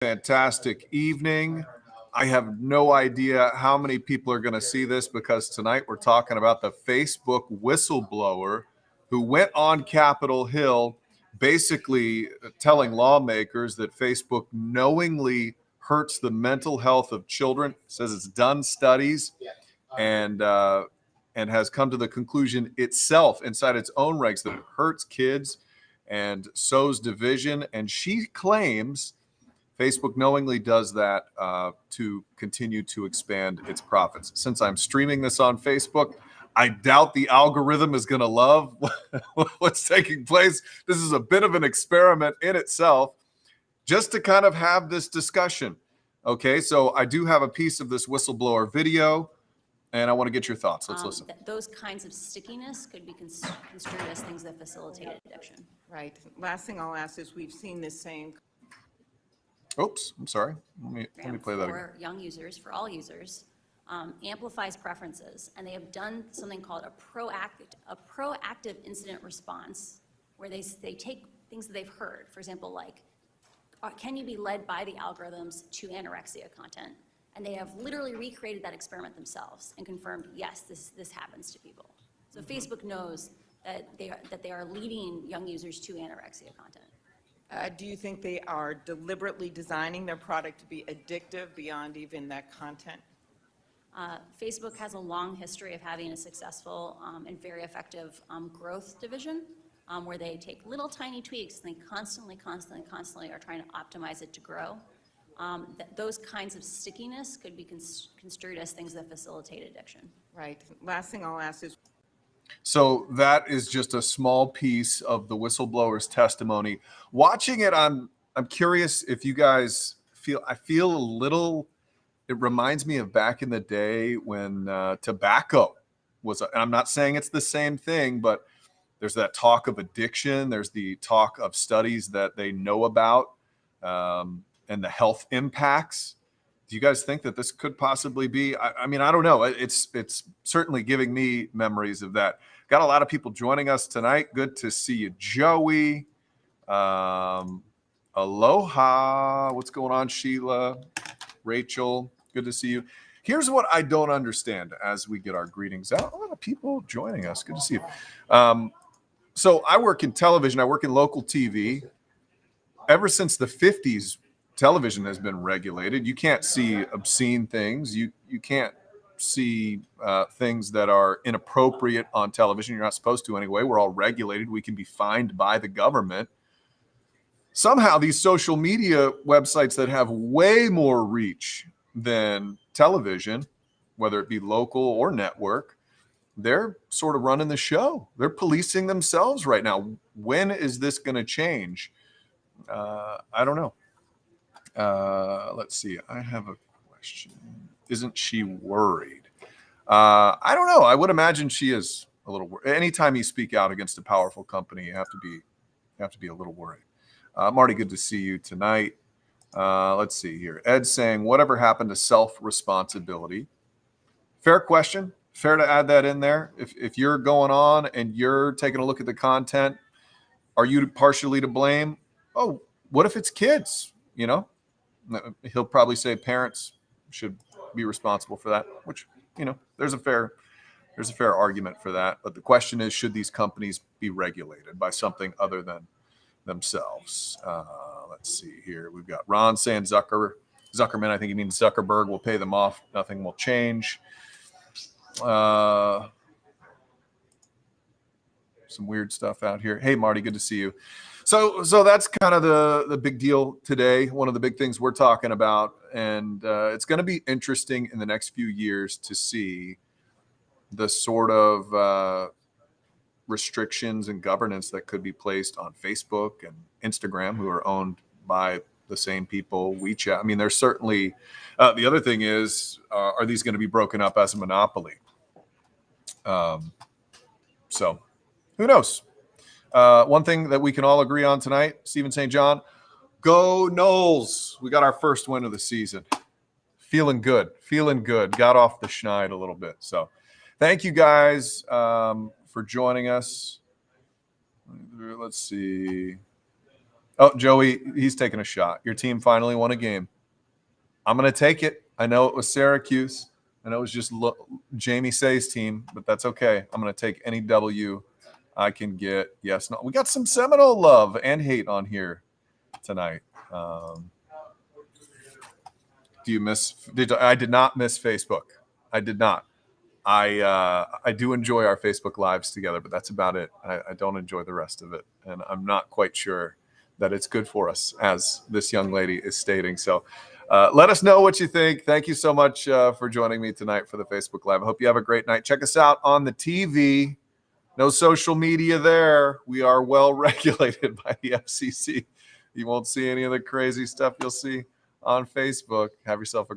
Fantastic evening. I have no idea how many people are going to see this because tonight we're talking about the Facebook whistleblower who went on Capitol Hill basically telling lawmakers that Facebook knowingly hurts the mental health of children, says it's done studies and has come to the conclusion itself inside its own ranks that it hurts kids and sows division. And she claims Facebook knowingly does that to continue to expand its profits. Since I'm streaming this on Facebook, I doubt the algorithm is going to love what's taking place. This is a bit of an experiment in itself, just to kind of have this discussion. Okay, so I do have a piece of this whistleblower video, and I want to get your thoughts. Let's listen. Those kinds of stickiness could be construed as things that facilitate addiction. Right. Last thing I'll ask is we've seen this same. Oops, I'm sorry. Let me play that again. For young users, for all users, amplifies preferences, and they have done something called a proactive incident response, where they take things that they've heard, for example, like, can you be led by the algorithms to anorexia content? And they have literally recreated that experiment themselves and confirmed, yes, this happens to people. So Facebook knows that they are leading young users to anorexia content. Do you think they are deliberately designing their product to be addictive beyond even that content? Facebook has a long history of having a successful and very effective growth division, where they take little tiny tweaks and they constantly are trying to optimize it to grow. Those kinds of stickiness could be construed as things that facilitate addiction. Right. Last thing I'll ask is. So that is just a small piece of the whistleblower's testimony. Watching it, I'm curious if you guys I feel a little, it reminds me of back in the day when tobacco was, and I'm not saying it's the same thing, but there's that talk of addiction. There's the talk of studies that they know about and the health impacts. Do you guys think that this could possibly be? I mean, I don't know. It's certainly giving me memories of that. Got a lot of people joining us tonight. Good to see you, Joey. Aloha. What's going on, Sheila? Rachel, good to see you. Here's what I don't understand as we get our greetings out. A lot of people joining us. Good to see you. So I work in television. I work in local TV. Ever since the 50s, television has been regulated. You can't see obscene things. You can't see things that are inappropriate on television. You're not supposed to anyway. We're all regulated. We can be fined by the government. Somehow these social media websites that have way more reach than television, whether it be local or network, they're sort of running the show. They're policing themselves right now. When is this going to change? I don't know. Let's see. I have a question. Isn't she worried? I don't know. I would imagine she is a little worried. Anytime you speak out against a powerful company, you have to be a little worried. Marty, good to see you tonight. Let's see here. Ed's saying, whatever happened to self-responsibility? Fair question. Fair to add that in there. If you're going on and you're taking a look at the content, are you partially to blame? Oh, what if it's kids? You know, he'll probably say parents should be responsible for that, which, you know, there's a fair argument for that. But the question is, should these companies be regulated by something other than themselves? Let's see here. We've got Ron saying Zuckerman. I think he means Zuckerberg will pay them off. Nothing will change. Some weird stuff out here. Hey, Marty, good to see you. So that's kind of the big deal today. One of the big things we're talking about, and it's going to be interesting in the next few years to see the sort of restrictions and governance that could be placed on Facebook and Instagram, who are owned by the same people. WeChat. I mean, there's certainly the other thing is, are these going to be broken up as a monopoly? So who knows? One thing that we can all agree on tonight, Stephen St. John, go Knowles. We got our first win of the season. Feeling good. Got off the schneid a little bit. So thank you guys for joining us. Let's see. Oh, Joey, he's taking a shot. Your team finally won a game. I'm going to take it. I know it was Syracuse. I know it was just Jamie Say's team, but that's okay. I'm going to take any W I can get. Yes, no. We got some Seminole love and hate on here tonight. Do you miss? I did not miss Facebook. I did not. I do enjoy our Facebook lives together, but that's about it. I don't enjoy the rest of it, and I'm not quite sure that it's good for us, as this young lady is stating. So let us know what you think. Thank you so much for joining me tonight for the Facebook Live. I hope you have a great night. Check us out on the TV. No social media there. We are well regulated by the FCC. You won't see any of the crazy stuff you'll see on Facebook. Have yourself a